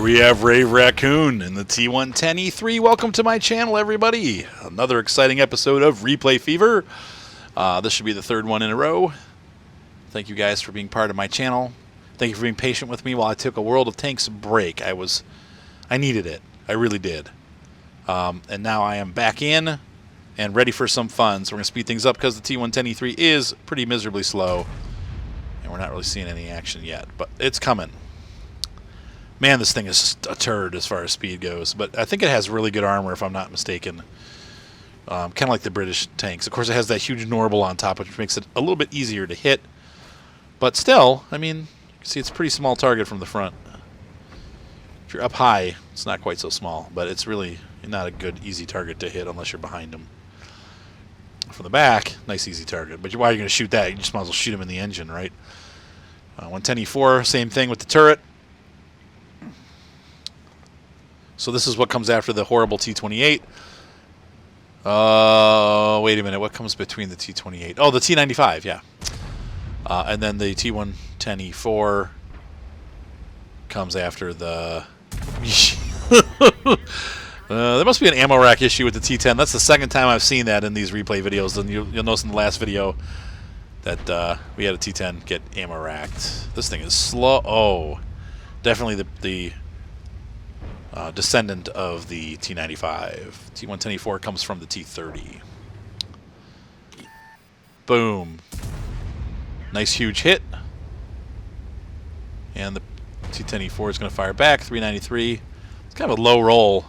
we have Rave Raccoon in the T110E3. Welcome to my channel, everybody. Another exciting episode of Replay Fever. This should be the third one in a row. Thank you guys for being part of my channel. Thank you for being patient with me while I took a World of Tanks break. I needed it. I really did. And now I am back in and ready for some fun. So we're going to speed things up because the T110E3 is pretty miserably slow. And we're not really seeing any action yet, but it's coming. Man, this thing is just a turd as far as speed goes, but I think it has really good armor if I'm not mistaken. Kind of like the British tanks. Of course, it has that huge Norble on top, which makes it a little bit easier to hit. But still, I mean, you can see it's a pretty small target from the front. If you're up high, it's not quite so small, but it's really not a good, easy target to hit unless you're behind them. From the back, nice, easy target. But why are you going to shoot that? You just might as well shoot him in the engine, right? 110E4, same thing with the turret. So this is what comes after the horrible T28. Wait a minute. What comes between the T28? Oh, the T95, yeah. And then the T110E4 comes after the... there must be an ammo rack issue with the T10. That's the second time I've seen that in these replay videos. And you'll notice in the last video that we had a T10 get ammo racked. This thing is slow. Oh, definitely the descendant of the T95. T110E4 comes from the T30. Boom. Nice huge hit. And the T10E4 is going to fire back. 393. It's kind of a low roll.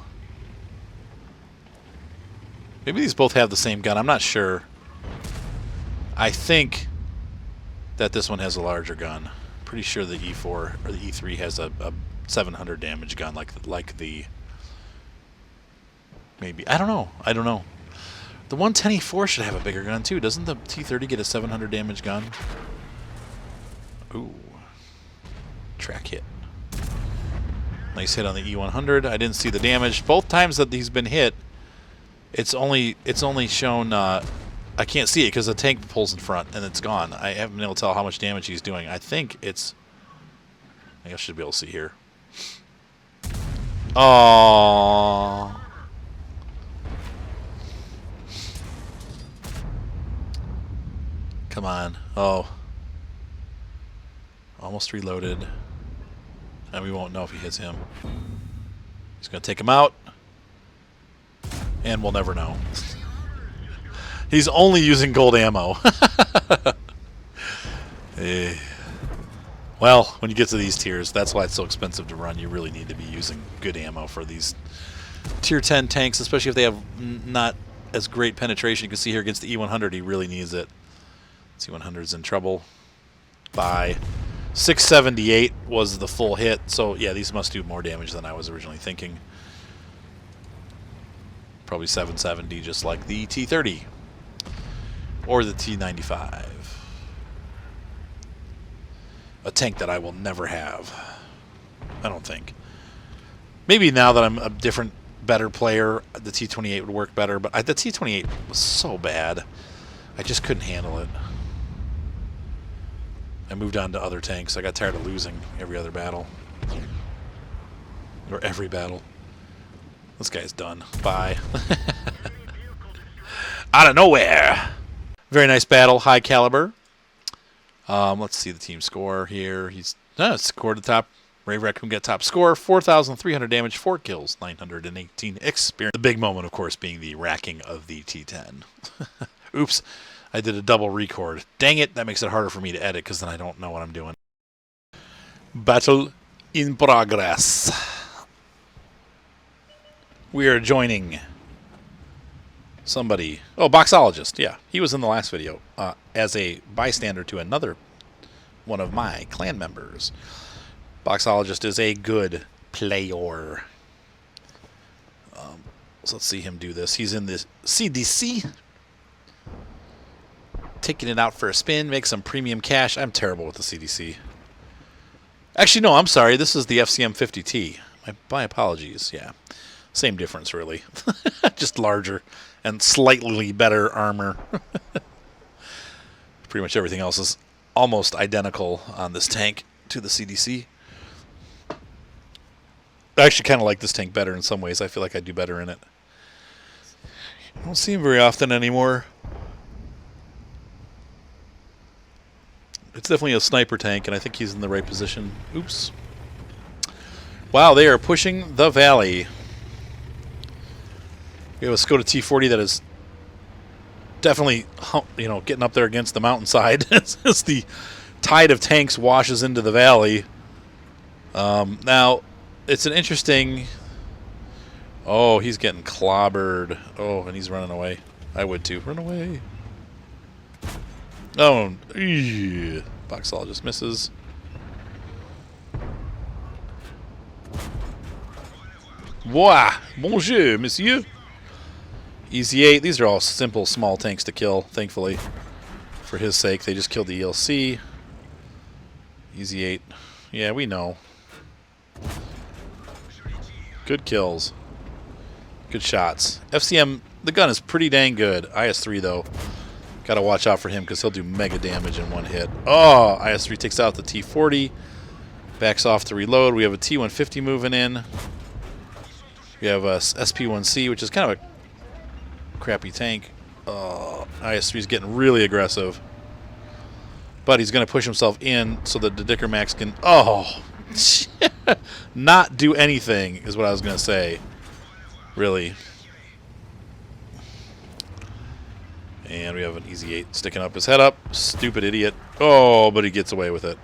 Maybe these both have the same gun. I'm not sure. I think that this one has a larger gun. Pretty sure the E4 or the E3 has a 700 damage gun like the maybe I don't know. The 110E4 should have a bigger gun too. Doesn't the T30 get a 700 damage gun? Ooh, track hit. Nice hit on the E100. I didn't see the damage both times that he's been hit. It's only shown. I can't see it because the tank pulls in front and it's gone. I haven't been able to tell how much damage he's doing. I think I should be able to see here. Oh. Come on. Oh. Almost reloaded. And we won't know if he hits him. He's going to take him out. And we'll never know. He's only using gold ammo. Well, when you get to these tiers, that's why it's so expensive to run. You really need to be using good ammo for these tier 10 tanks, especially if they have not as great penetration. You can see here against the E100, he really needs it. E100's in trouble. By 678 was the full hit. So, yeah, these must do more damage than I was originally thinking. Probably 770, just like the T30 or the T95. A tank that I will never have. I don't think. Maybe now that I'm a different, better player, the T28 would work better, but the T28 was so bad. I just couldn't handle it. I moved on to other tanks. I got tired of losing every other battle. Or every battle. This guy's done. Bye. Out of nowhere. Very nice battle. High caliber. Let's see the team score here. He's scored the top. Rave Raccoon got top score. 4,300 damage, 4 kills, 918 experience. The big moment, of course, being the racking of the T10. Oops. I did a double record. Dang it. That makes it harder for me to edit because then I don't know what I'm doing. Battle in progress. We are joining somebody. Oh, Boxologist. Yeah, he was in the last video as a bystander to another one of my clan members. Boxologist is a good player. So let's see him do this. He's in this CDC. Taking it out for a spin, make some premium cash. I'm terrible with the CDC. Actually, no, I'm sorry. This is the FCM 50T. My apologies. Yeah. Same difference, really. Just larger and slightly better armor. Pretty much everything else is almost identical on this tank to the CDC. I actually kind of like this tank better in some ways. I feel like I do better in it. I don't see him very often anymore. It's definitely a sniper tank, and I think he's in the right position. Oops. Wow, they are pushing the valley. We have a Skoda T40 that is definitely, you know, getting up there against the mountainside as the tide of tanks washes into the valley. Now, it's an interesting... Oh, he's getting clobbered. Oh, and he's running away. I would too. Run away. Oh, Boxall just misses. Boah, bonjour, monsieur. Easy 8. These are all simple, small tanks to kill, thankfully. For his sake, they just killed the ELC. Easy 8. Yeah, we know. Good kills. Good shots. FCM, the gun is pretty dang good. IS-3, though. Gotta watch out for him because he'll do mega damage in one hit. Oh, IS-3 takes out the T-40. Backs off to reload. We have a T-150 moving in. We have a SP-1C, which is kind of a crappy tank. IS-3 is getting really aggressive. But he's going to push himself in so that the Dicker Max can... Oh! Not do anything is what I was going to say. Really. And we have an Easy 8 sticking up his head up. Stupid idiot. Oh, but he gets away with it.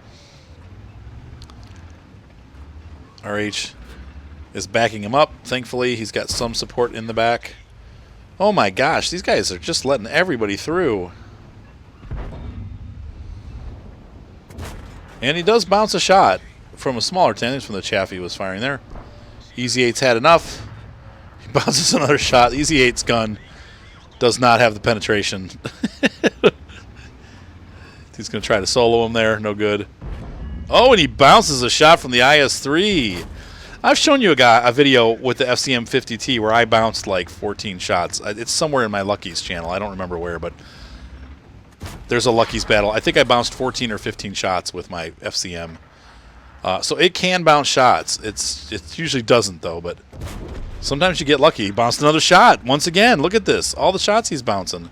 RH is backing him up. Thankfully, he's got some support in the back. Oh my gosh, these guys are just letting everybody through. And he does bounce a shot from a smaller tank. It's from the chaff he was firing there. Easy 8's had enough. He bounces another shot. Easy 8's gun does not have the penetration. He's going to try to solo him there. No good. Oh, and he bounces a shot from the IS-3. I've shown you a video with the FCM 50T where I bounced like 14 shots. It's somewhere in my Luckies channel. I don't remember where, but there's a Luckies battle. I think I bounced 14 or 15 shots with my FCM. So it can bounce shots. It usually doesn't, though, but sometimes you get lucky. He bounced another shot. Once again, look at this. All the shots he's bouncing.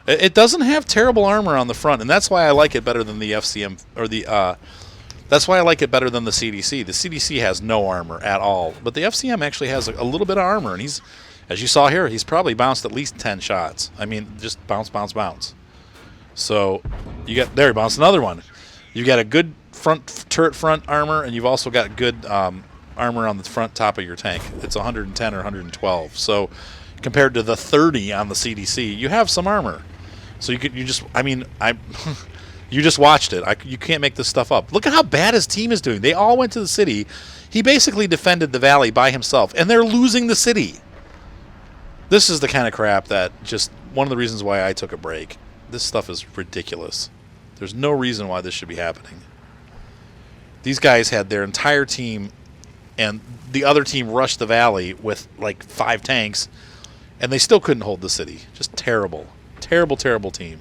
It doesn't have terrible armor on the front, and that's why I like it better than the FCM, or the... That's why I like it better than the CDC. The CDC has no armor at all, but the FCM actually has a little bit of armor, and he's, as you saw here, he's probably bounced at least 10 shots. I mean, just bounce, bounce, bounce. So, you got, there, he bounced another one. You got a good turret front armor, and you've also got good armor on the front top of your tank. It's 110 or 112. So, compared to the 30 on the CDC, you have some armor. So you just you just watched it. You can't make this stuff up. Look at how bad his team is doing. They all went to the city. He basically defended the valley by himself, and they're losing the city. This is the kind of crap that just one of the reasons why I took a break. This stuff is ridiculous. There's no reason why this should be happening. These guys had their entire team, and the other team rushed the valley with like 5 tanks, and they still couldn't hold the city. Just terrible. Terrible, terrible team.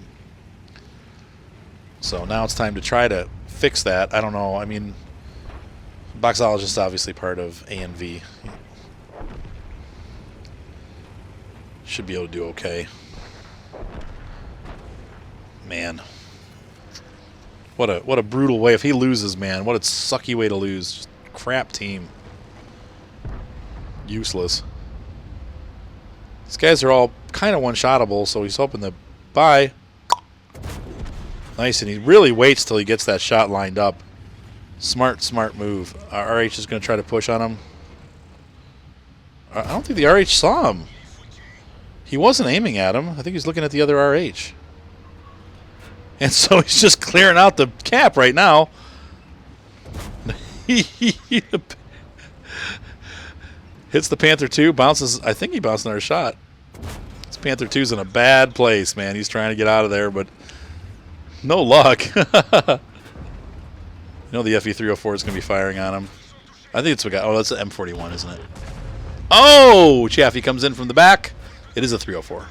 So now it's time to try to fix that. I don't know. I mean, Boxologist is obviously part of ANV. Should be able to do okay. Man. What a brutal way. If he loses, man, what a sucky way to lose. Just crap team. Useless. These guys are all kind of one-shottable, so he's hoping to... Bye. Nice, and he really waits till he gets that shot lined up. Smart, smart move. RH is going to try to push on him. I don't think the RH saw him. He wasn't aiming at him. I think he's looking at the other RH. And so he's just clearing out the cap right now. Hits the Panther 2, bounces. I think he bounced another shot. This Panther 2's in a bad place, man. He's trying to get out of there, but no luck. You know the FE304 is going to be firing on him. I think it's what got... Oh, that's an M41, isn't it? Oh! Chaffee comes in from the back. It is a 304.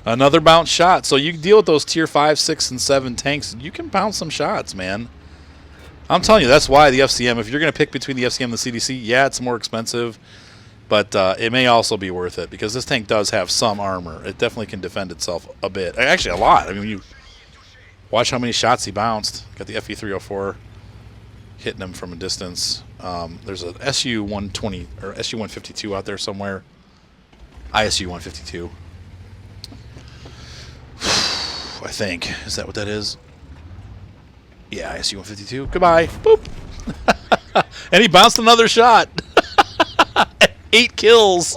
Another bounce shot. So you deal with those tier 5, 6, and 7 tanks. You can bounce some shots, man. I'm telling you, that's why the FCM, if you're going to pick between the FCM and the CDC, yeah, it's more expensive. But it may also be worth it because this tank does have some armor. It definitely can defend itself a bit. Actually, a lot. I mean, you watch how many shots he bounced. Got the FE304 hitting him from a distance. There's an SU-120 or SU-152 out there somewhere. ISU-152. I think. Is that what that is? Yeah, ISU-152. Goodbye. Boop. And he bounced another shot. 8 kills.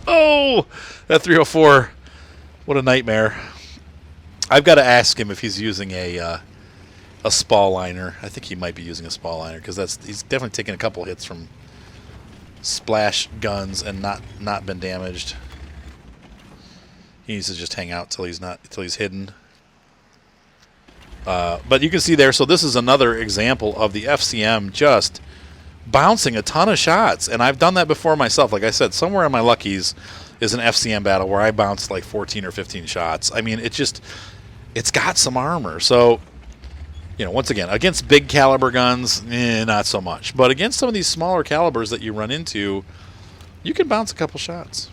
Oh, that 304. What a nightmare. I've got to ask him if he's using a spall liner. I think he might be using a spall liner because he's definitely taken a couple hits from splash guns and not been damaged. He needs to just hang out till he's hidden. But you can see there. So this is another example of the FCM just bouncing a ton of shots, and I've done that before myself. Like I said, somewhere in my luckies is an FCM battle where I bounced like 14 or 15 shots. I mean, it's got some armor. So, you know, once again, against big caliber guns, not so much. But against some of these smaller calibers that you run into, you can bounce a couple shots.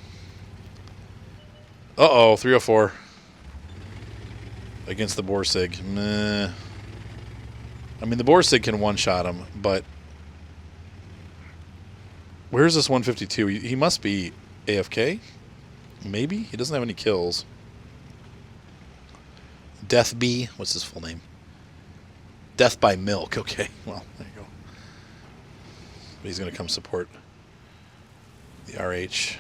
Uh-oh, 304. Against the Borsig. Meh. I mean, the Borsig can one-shot him, but where's this 152? He must be AFK? Maybe? He doesn't have any kills. Death B. What's his full name? Death by Milk. Okay, well, there you go. But he's going to come support the RH.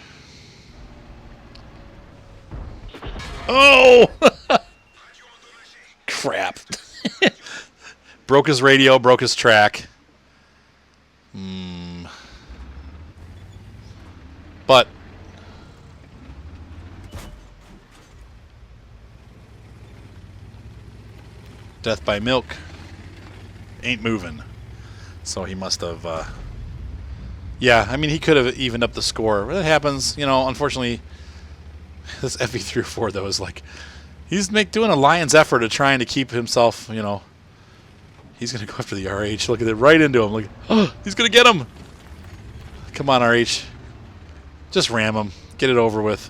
Oh! Crap. Broke his radio, broke his track. But Death by Milk ain't moving. So he must have yeah, I mean, he could have evened up the score. That happens, you know. Unfortunately, this FE304 though is like he's doing a lion's effort of trying to keep himself, you know. He's going to go after the RH. Look at it, right into him. Look, oh, he's going to get him. Come on, RH. Just ram him. Get it over with.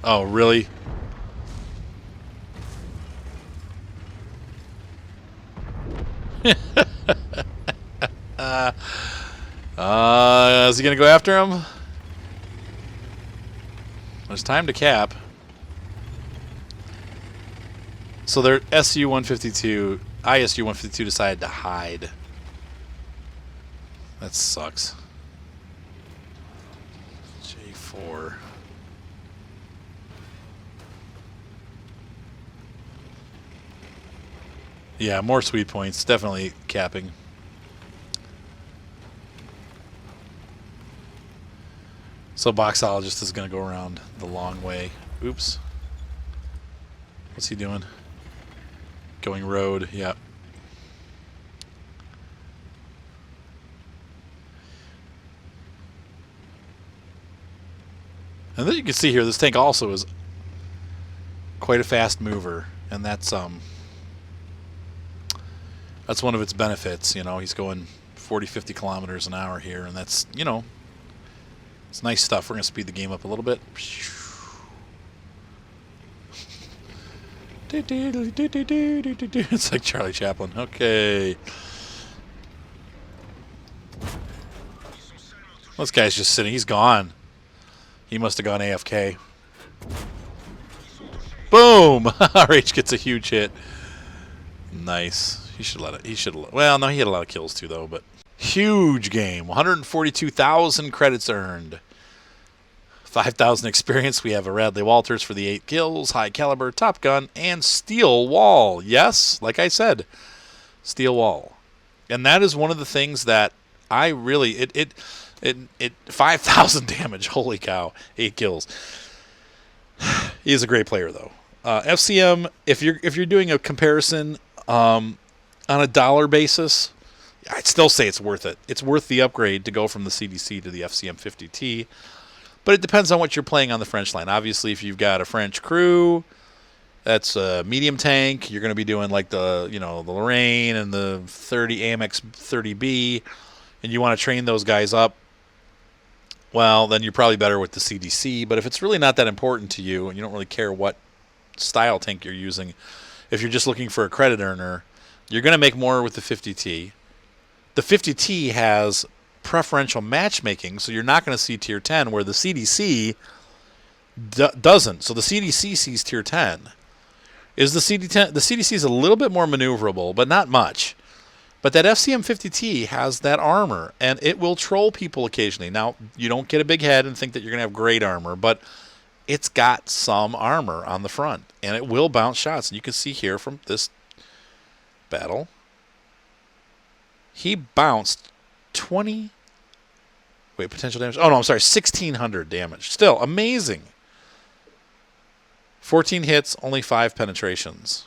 Oh, really? Is he going to go after him? There's time to cap. So their SU-152, ISU-152 decided to hide. That sucks. J4. Yeah, more sweet points. Definitely capping. So Boxologist is going to go around the long way. Oops. What's he doing? Going road, yep. And then you can see here, this tank also is quite a fast mover, and that's one of its benefits. You know, he's going 40, 50 kilometers an hour here, and that's, you know, it's nice stuff. We're going to speed the game up a little bit. It's like Charlie Chaplin. Okay. This guy's just sitting. He's gone. He must have gone AFK. Boom! RH gets a huge hit. Nice. He should let it. He should. Well, no, he had a lot of kills too, though. But huge game. 142,000 credits earned. 5,000 experience. We have a Radley Walters for the 8 kills, high caliber, Top Gun, and Steel Wall. Yes, like I said, Steel Wall. And that is one of the things that I really it 5,000 damage. Holy cow, 8 kills. He is a great player though. FCM, if you're doing a comparison on a dollar basis, I'd still say it's worth it. It's worth the upgrade to go from the CDC to the FCM 50T. But it depends on what you're playing on the French line. Obviously, if you've got a French crew, that's a medium tank. You're going to be doing like the Lorraine and the 30 AMX 30B, and you want to train those guys up. Well, then you're probably better with the CDC. But if it's really not that important to you and you don't really care what style tank you're using, if you're just looking for a credit earner, you're going to make more with the 50T. The 50T has preferential matchmaking, so you're not going to see tier 10, where the CDC doesn't. So the CDC sees tier 10. The CDC is a little bit more maneuverable, but not much. But that FCM 50T has that armor, and it will troll people occasionally. Now, you don't get a big head and think that you're going to have great armor, but it's got some armor on the front, and it will bounce shots. And you can see here from this battle, he bounced potential damage. Oh, no, I'm sorry, 1,600 damage. Still, amazing. 14 hits, only 5 penetrations.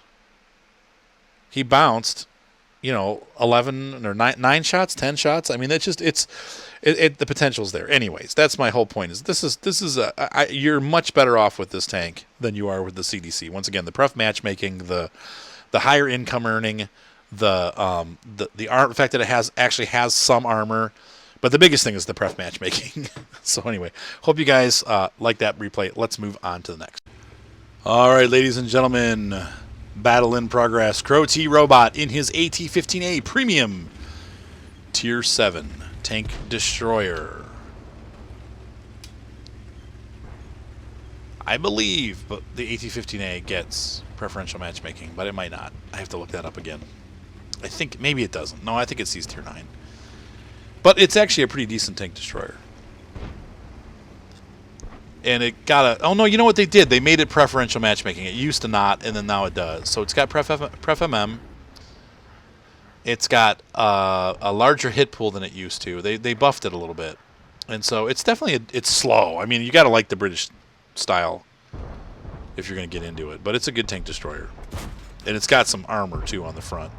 He bounced, 11 or 9 shots, 10 shots. I mean, the potential's there. Anyways, that's my whole point. You're much better off with this tank than you are with the CDC. Once again, the pref matchmaking, the higher income earning, the fact that it actually has some armor. But the biggest thing is the pref matchmaking. So anyway, hope you guys like that replay. Let's move on to the next. All right, ladies and gentlemen, battle in progress. Crow T Robot in his AT-15A Premium Tier 7 Tank Destroyer. I believe but the AT-15A gets preferential matchmaking, but it might not. I have to look that up again. I think maybe it doesn't. No, I think it sees Tier 9. But it's actually a pretty decent tank destroyer. And it got oh no, you know what they did? They made it preferential matchmaking. It used to not, and then now it does. So it's got pref MM. It's got a larger hit pool than it used to. They buffed it a little bit. And so it's definitely, it's slow. I mean, you got to like the British style if you're going to get into it. But it's a good tank destroyer. And it's got some armor, too, on the front.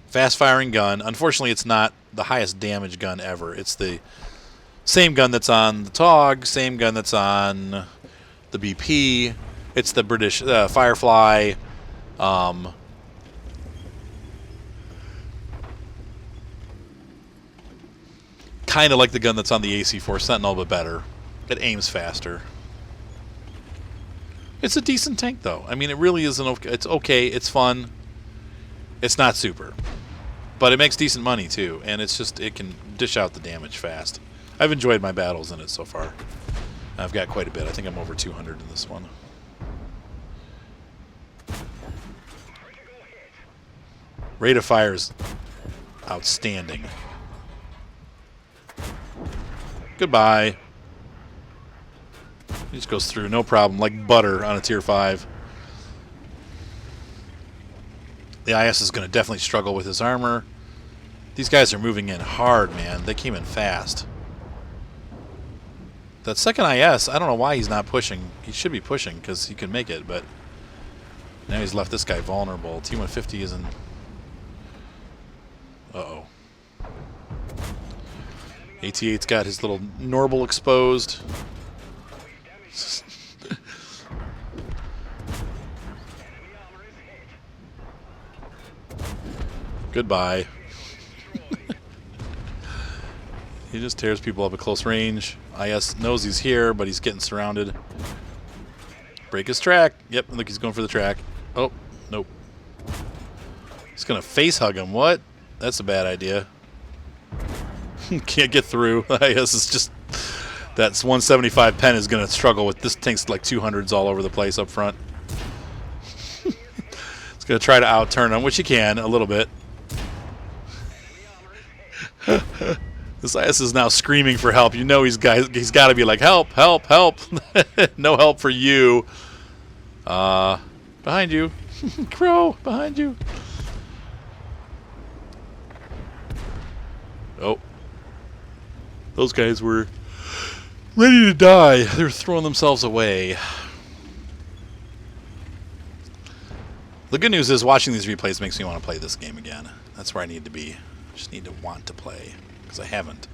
Fast-firing gun. Unfortunately, it's not the highest damage gun ever. It's the same gun that's on the TOG, same gun that's on the BP. It's the British Firefly. Kind of like the gun that's on the AC-4 Sentinel, but better. It aims faster. It's a decent tank, though. I mean, it really is it's okay. It's fun. It's not super. But it makes decent money, too. And it's just, it can dish out the damage fast. I've enjoyed my battles in it so far. I've got quite a bit. I think I'm over 200 in this one. Rate of fire is outstanding. Goodbye. He just goes through, no problem, like butter on a tier 5. The IS is going to definitely struggle with his armor. These guys are moving in hard, man. They came in fast. That second IS, I don't know why he's not pushing. He should be pushing because he can make it, but now he's left this guy vulnerable. T-150 is in... Uh-oh. AT-8's got his little Norble exposed. Goodbye. He just tears people up at close range. IS knows he's here, but he's getting surrounded. Break his track. Yep, look, he's going for the track. Oh, nope. He's going to face hug him. What? That's a bad idea. Can't get through. IS is just... That 175 pen is going to struggle with this tank's like 200s all over the place up front. It's going to try to out-turn him, which he can a little bit. This IS is now screaming for help. You know he's got to be like, help, help, help. No help for you. Behind you. Crow, behind you. Oh. Those guys were ready to die. They're throwing themselves away. The good news is watching these replays makes me want to play this game again. That's where I need to be. I just need to want to play, because I haven't.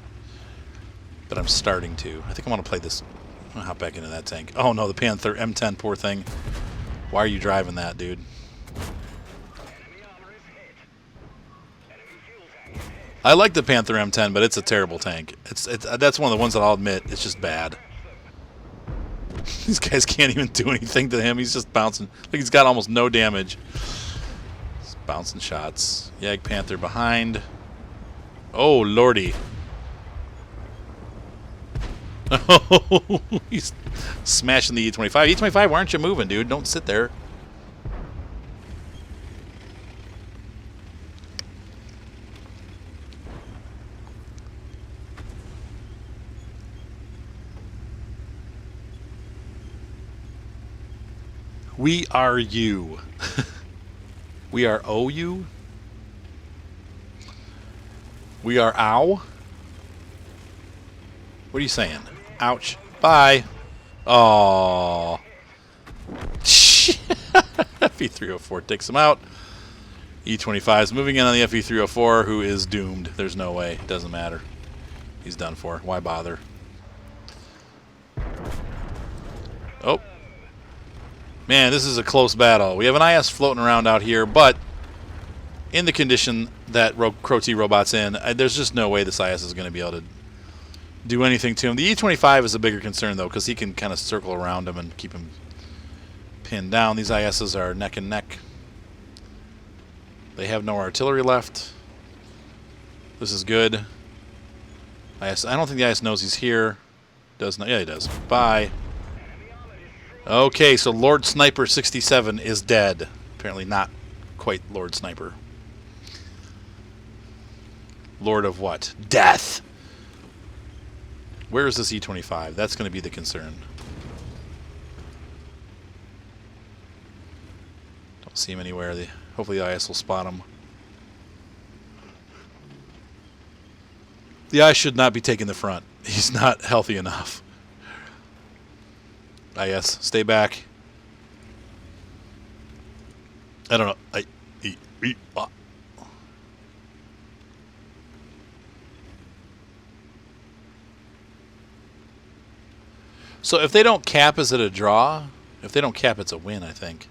But I'm starting to. I think I want to play this. I'm going to hop back into that tank. Oh no, the Panther M10, poor thing. Why are you driving that, dude? I like the Panther M10, but it's a terrible tank. That's one of the ones that I'll admit, it's just bad. These guys can't even do anything to him. He's just bouncing. Like he's got almost no damage. He's bouncing shots. Yag Panther behind. Oh, lordy. Oh, he's smashing the E25. E25, why aren't you moving, dude? Don't sit there. We are you. We are OU. We are ow. What are you saying? Ouch. Bye. Oh. FE304 takes him out. E25 is moving in on the FE304, who is doomed. There's no way. Doesn't matter. He's done for. Why bother? Oh. Man, this is a close battle. We have an IS floating around out here, but in the condition that Crow-T robot's in, there's just no way this IS is going to be able to do anything to him. The E25 is a bigger concern, though, because he can kind of circle around him and keep him pinned down. These ISs are neck and neck. They have no artillery left. This is good. I don't think the IS knows he's here. Does not. Yeah, he does. Bye. Okay, so Lord Sniper 67 is dead. Apparently not quite Lord Sniper. Lord of what? Death! Where is this E25? That's going to be the concern. Don't see him anywhere. Hopefully the IS will spot him. The IS should not be taking the front. He's not healthy enough. IS, stay back. I don't know. So if they don't cap, is it a draw? If they don't cap, it's a win, I think.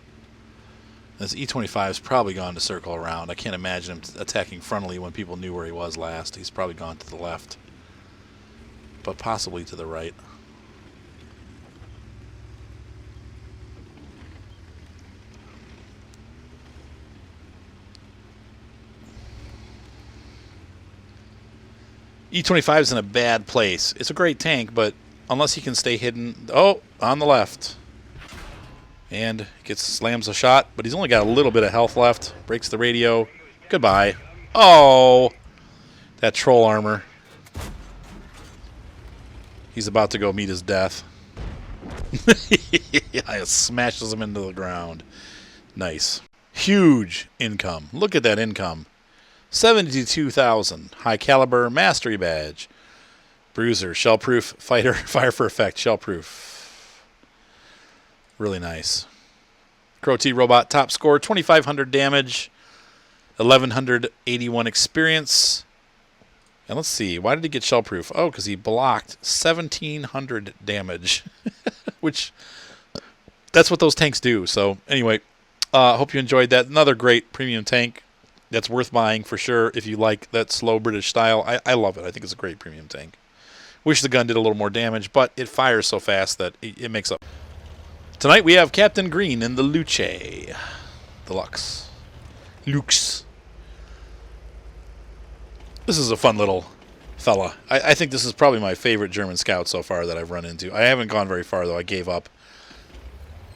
This E25 is probably gone to circle around. I can't imagine him attacking frontally when people knew where he was last. He's probably gone to the left. But possibly to the right. E25 is in a bad place. It's a great tank, but unless he can stay hidden... Oh, on the left. And slams a shot, but he's only got a little bit of health left. Breaks the radio. Goodbye. Oh! That troll armor. He's about to go meet his death. Yeah, it smashes him into the ground. Nice. Huge income. Look at that income. 72,000. High caliber mastery badge. Bruiser, shellproof, fighter, fire for effect, shellproof. Really nice. Crow-T robot top score, 2,500 damage, 1,181 experience. And let's see, why did he get shellproof? Oh, because he blocked 1,700 damage. Which, that's what those tanks do. So, anyway, hope you enjoyed that. Another great premium tank. That's worth buying for sure if you like that slow British style. I love it. I think it's a great premium tank. Wish the gun did a little more damage, but it fires so fast that it makes up. Tonight we have Captain Green in the Luchs. The Luchs. Luchs. This is a fun little fella. I think this is probably my favorite German scout so far that I've run into. I haven't gone very far, though. I gave up.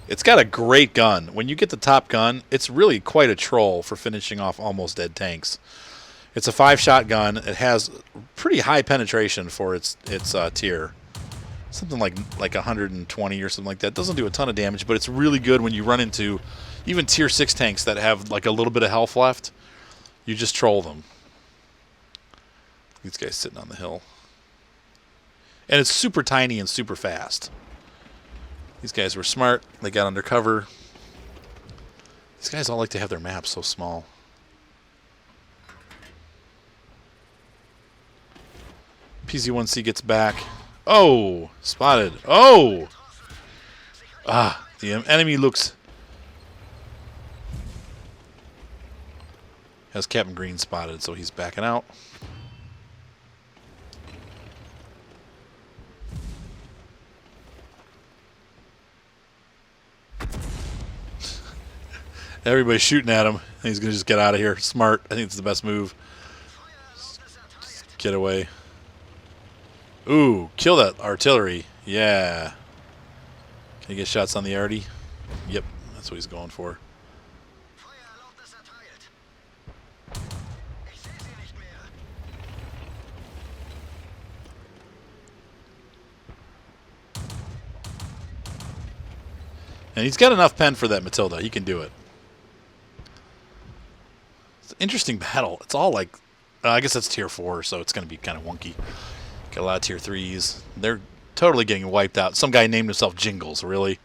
It's got a great gun. When you get the top gun, it's really quite a troll for finishing off almost dead tanks. It's a 5-shot gun. It has pretty high penetration for its tier. Something like 120 or something like that. Doesn't do a ton of damage, but it's really good when you run into even tier 6 tanks that have like a little bit of health left. You just troll them. These guys sitting on the hill. And it's super tiny and super fast. These guys were smart. They got under cover. These guys all like to have their maps so small. PZ1C gets back. Oh! Spotted. Oh! Ah, the enemy looks... Has Captain Green spotted, so he's backing out. Everybody's shooting at him. He's going to just get out of here. Smart. I think it's the best move. Get away. Ooh, kill that artillery. Yeah. Can he get shots on the arty? Yep, that's what he's going for. And he's got enough pen for that Matilda. He can do it. It's an interesting battle. It's all like... I guess that's tier 4, so it's going to be kind of wonky. Got a lot of tier 3s. They're totally getting wiped out. Some guy named himself Jingles, really?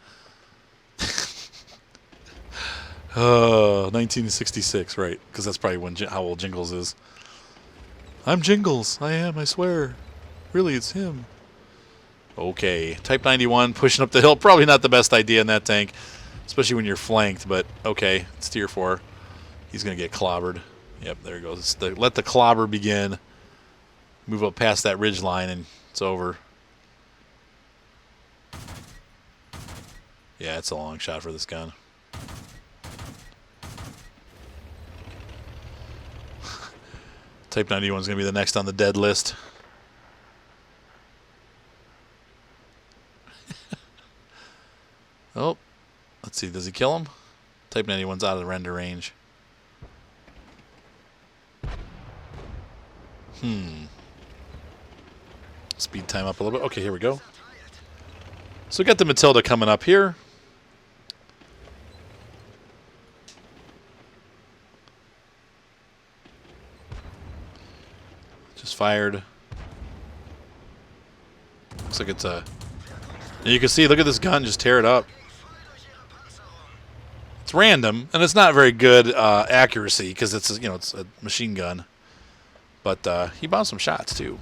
1966, right. Because that's probably when how old Jingles is. I'm Jingles. I am, I swear. Really, it's him. Okay. Type 91 pushing up the hill. Probably not the best idea in that tank. Especially when you're flanked, but okay. It's tier 4. He's going to get clobbered. Yep, there he goes. Let the clobber begin. Move up past that ridge line and it's over. Yeah, it's a long shot for this gun. Type 91 is going to be the next on the dead list. Oh, let's see. Does he kill him? Type 91's out of the render range. Speed time up a little bit. Okay, here we go. So we got the Matilda coming up here. Just fired. Looks like it's a... You can see, look at this gun, just tear it up. It's random, and it's not very good accuracy because it's it's a machine gun. But he bounced some shots too.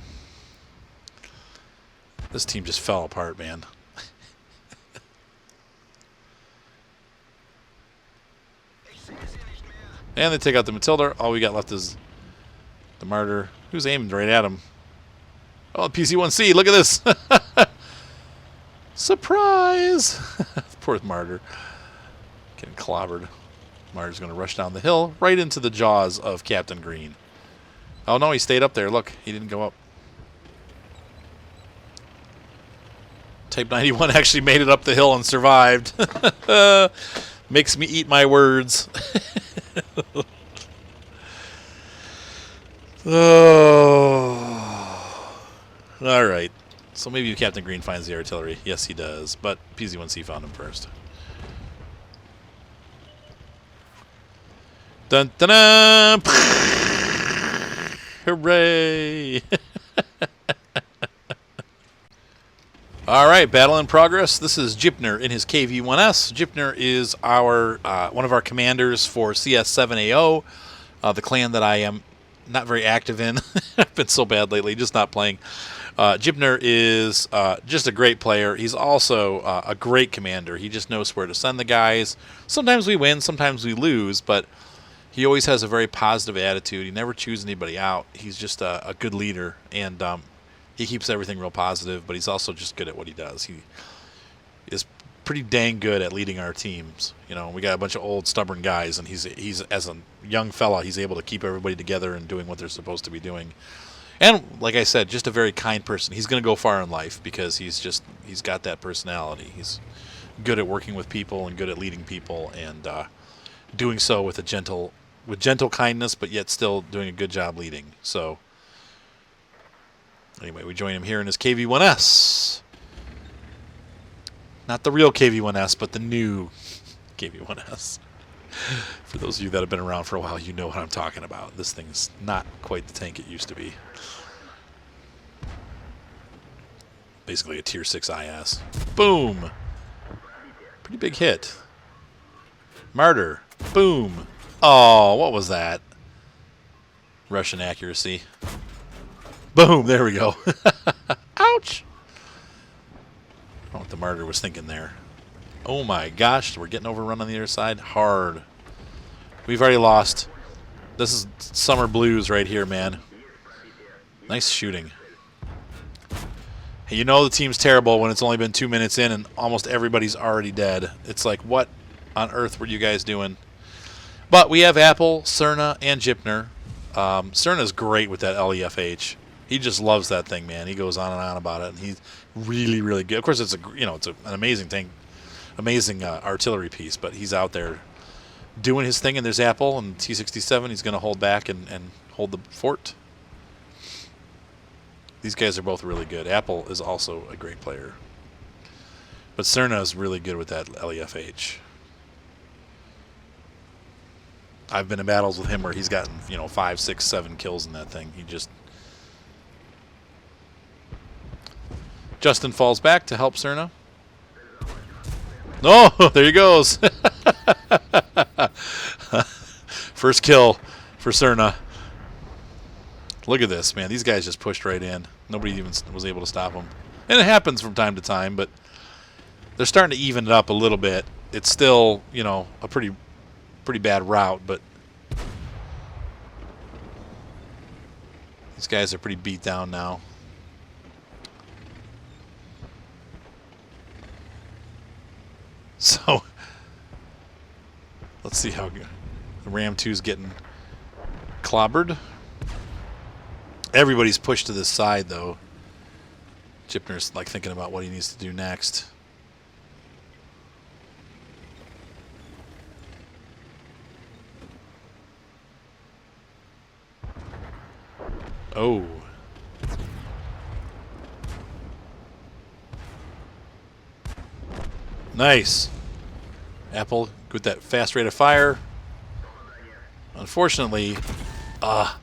This team just fell apart, man. And they take out the Matilda. All we got left is the Martyr, who's aimed right at him. Oh, PC1C, look at this. Surprise! Poor Martyr. Getting clobbered. Martyr's going to rush down the hill right into the jaws of Captain Green. Oh, no, he stayed up there. Look, he didn't go up. Type 91 actually made it up the hill and survived. Makes me eat my words. Oh. All right. So maybe Captain Green finds the artillery. Yes, he does. But PZ1C found him first. Dun dun dun! Hooray! All right, battle in progress. This is Jipner in his KV-1S. Jipner is our one of our commanders for CS7AO, the clan that I am not very active in. I've been so bad lately, just not playing. Jipner is just a great player. He's also a great commander. He just knows where to send the guys. Sometimes we win, sometimes we lose, but he always has a very positive attitude. He never chews anybody out. He's just a good leader, and he keeps everything real positive, but he's also just good at what he does. He is pretty dang good at leading our teams. You know, we got a bunch of old, stubborn guys, and he's as a young fella, he's able to keep everybody together and doing what they're supposed to be doing. And like I said, just a very kind person. He's going to go far in life because he's got that personality. He's good at working with people and good at leading people, and doing so with gentle kindness, but yet still doing a good job leading. So anyway, we join him here in his KV-1S. Not the real KV-1S, but the new KV-1S. For those of you that have been around for a while, you know what I'm talking about. This thing's not quite the tank it used to be. Basically a tier 6 IS. Boom! Pretty big hit. Martyr. Boom. Oh, what was that? Russian accuracy. Boom. There we go. Ouch. I don't know what the martyr was thinking there. Oh my gosh. We're getting overrun on the other side. Hard. We've already lost. This is summer blues right here, man. Nice shooting. Hey, you know the team's terrible when it's only been 2 minutes in and almost everybody's already dead. It's like, what on earth were you guys doing? But we have Apple, Cerna, and Jipner. Cerna's great with that LEFH. He just loves that thing, man. He goes on and on about it, and he's really, really good. Of course, it's an amazing thing, amazing artillery piece. But he's out there doing his thing, and there's Apple and T-67. He's going to hold back and hold the fort. These guys are both really good. Apple is also a great player, but Cerna is really good with that LEFH. I've been in battles with him where he's gotten 5, 6, 7 kills in that thing. He just Justin falls back to help Cerna. Oh, there he goes. First kill for Cerna. Look at this, man. These guys just pushed right in. Nobody even was able to stop them. And it happens from time to time, but they're starting to even it up a little bit. It's still, a pretty bad route, but these guys are pretty beat down now. So let's see how the Ram 2's getting clobbered. Everybody's pushed to this side, though. Jipner's like thinking about what he needs to do next. Oh. Nice. Apple with that fast rate of fire. Unfortunately, oh,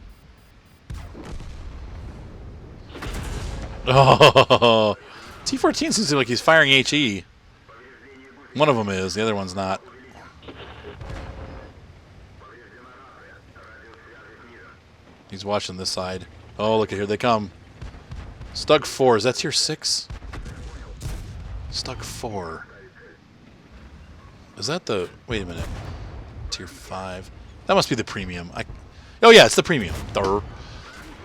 T-14 seems like he's firing HE. One of them is, the other one's not. He's watching this side. Oh, look at here, they come. Stug 4, is that tier 6? Stug 4. Is that the... Wait a minute. Tier 5. That must be the premium. Oh, yeah, it's the premium. Durr.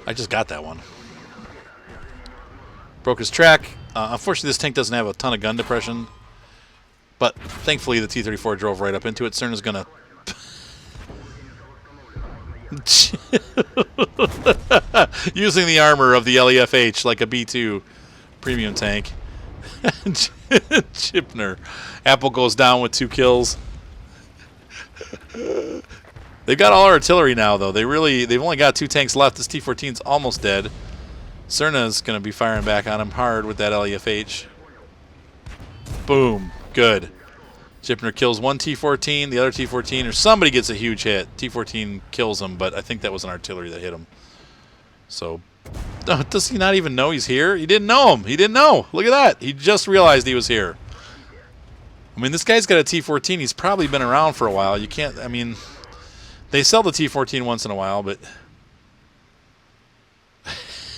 I just got that one. Broke his track. Unfortunately, this tank doesn't have a ton of gun depression. But thankfully, the T-34 drove right up into it. Cerna's going to... Using the armor of the LEFH like a B2 premium tank. Jipner. Apple goes down with 2 kills. They've got all our artillery now, though. They've only got 2 tanks left. This T-14's almost dead. Cerna's going to be firing back on him hard with that LEFH. Boom. Good. Jipner kills one T-14, the other T-14, or somebody gets a huge hit. T-14 kills him, but I think that was an artillery that hit him. So, does he not even know he's here? He didn't know him. He didn't know. Look at that. He just realized he was here. I mean, this guy's got a T-14. He's probably been around for a while. You can't, I mean, they sell the T-14 once in a while, but...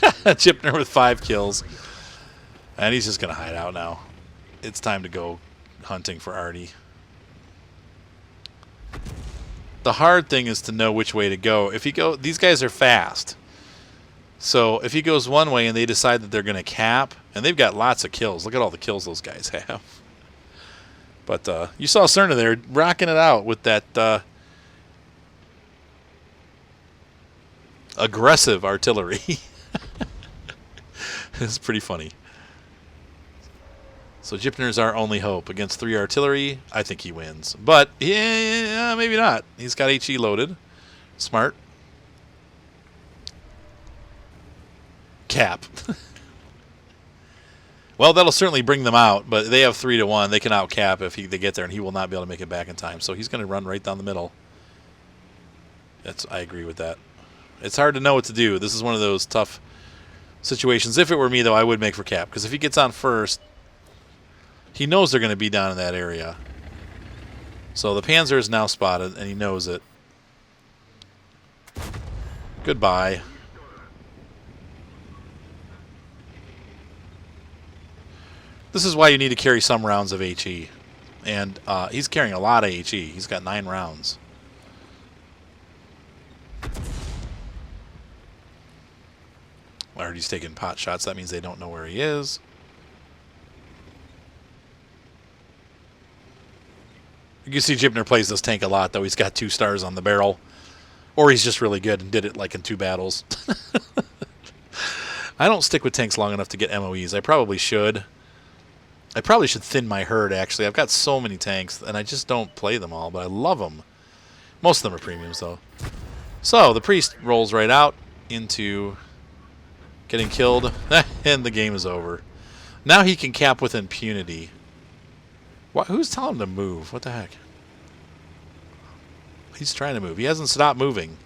Jipner with 5 kills. And he's just going to hide out now. It's time to go hunting for Artie. The hard thing is to know which way to go. These guys are fast. So if he goes one way and they decide that they're going to cap, and they've got lots of kills. Look at all the kills those guys have. But you saw Cerna there rocking it out with that aggressive artillery. It's pretty funny. So Jipner's our only hope. Against 3 artillery, I think he wins. But, yeah, maybe not. He's got HE loaded. Smart. Cap. Well, that'll certainly bring them out, but they have 3-1. They can out-cap if they get there, and he will not be able to make it back in time. So he's going to run right down the middle. I agree with that. It's hard to know what to do. This is one of those tough situations. If it were me, though, I would make for cap, because if he gets on first, he knows they're going to be down in that area. So the Panzer is now spotted, and he knows it. Goodbye. This is why you need to carry some rounds of HE. And he's carrying a lot of HE. He's got 9 rounds. I heard he's taking pot shots. That means they don't know where he is. You can see Jibner plays this tank a lot, though. He's got 2 stars on the barrel. Or he's just really good and did it like in 2 battles. I don't stick with tanks long enough to get MOEs. I probably should. I probably should thin my herd, actually. I've got so many tanks, and I just don't play them all, but I love them. Most of them are premiums, though. So, the priest rolls right out into getting killed, and the game is over. Now he can cap with impunity. Who's telling him to move? What the heck? He's trying to move. He hasn't stopped moving.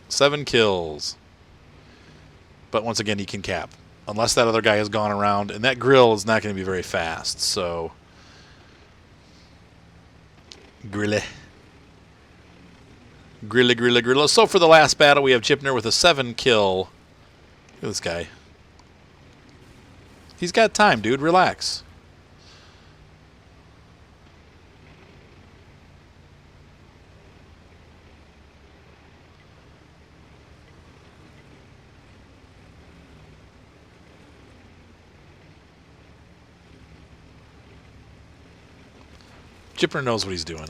7 kills. But once again, he can cap. Unless that other guy has gone around. And that grill is not going to be very fast. So, Grille. Grille, grille, grille. So for the last battle, we have Jibner with a 7 kill. Look at this guy. He's got time, dude. Relax. Jibner knows what he's doing.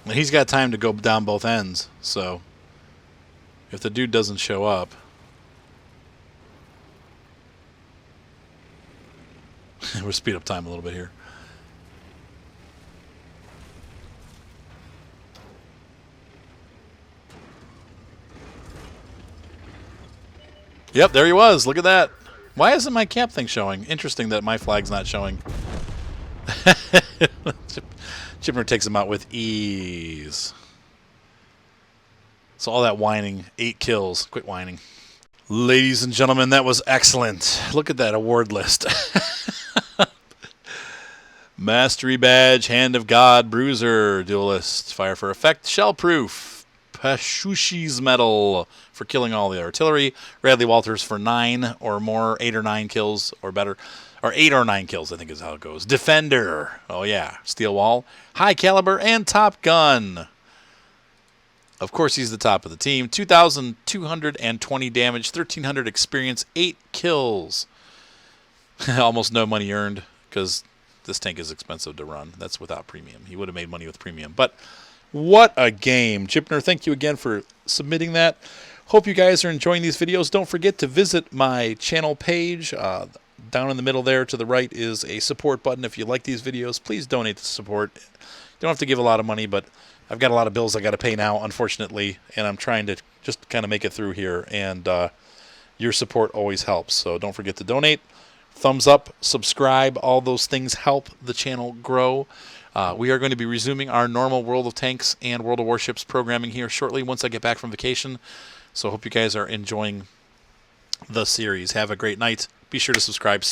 And he's got time to go down both ends, so if the dude doesn't show up... we'll speed up time a little bit here. Yep, there he was. Look at that. Why isn't my camp thing showing? Interesting that my flag's not showing. Jibner takes him out with ease. So all that whining, 8 kills. Quit whining. Ladies and gentlemen, that was excellent. Look at that award list. Mastery Badge, Hand of God, Bruiser, Duelist, Fire for Effect, Shellproof, Pashushi's Medal for killing all the artillery, Radley Walters for 9 or more, 8 or 9 kills or better. Or 8 or 9 kills, I think is how it goes. Defender. Oh, yeah. Steel Wall. High Caliber and Top Gun. Of course, he's the top of the team. 2,220 damage, 1,300 experience, 8 kills. Almost no money earned because this tank is expensive to run. That's without premium. He would have made money with premium. But what a game. Jibner, thank you again for submitting that. Hope you guys are enjoying these videos. Don't forget to visit my channel page. Down in the middle there to the right is a support button. If you like these videos, please donate to support. You don't have to give a lot of money, but I've got a lot of bills I got to pay now, unfortunately, and I'm trying to just kind of make it through here, and your support always helps. So don't forget to donate. Thumbs up, subscribe, all those things help the channel grow. We are going to be resuming our normal World of Tanks and World of Warships programming here shortly once I get back from vacation. So I hope you guys are enjoying the series. Have a great night. Be sure to subscribe.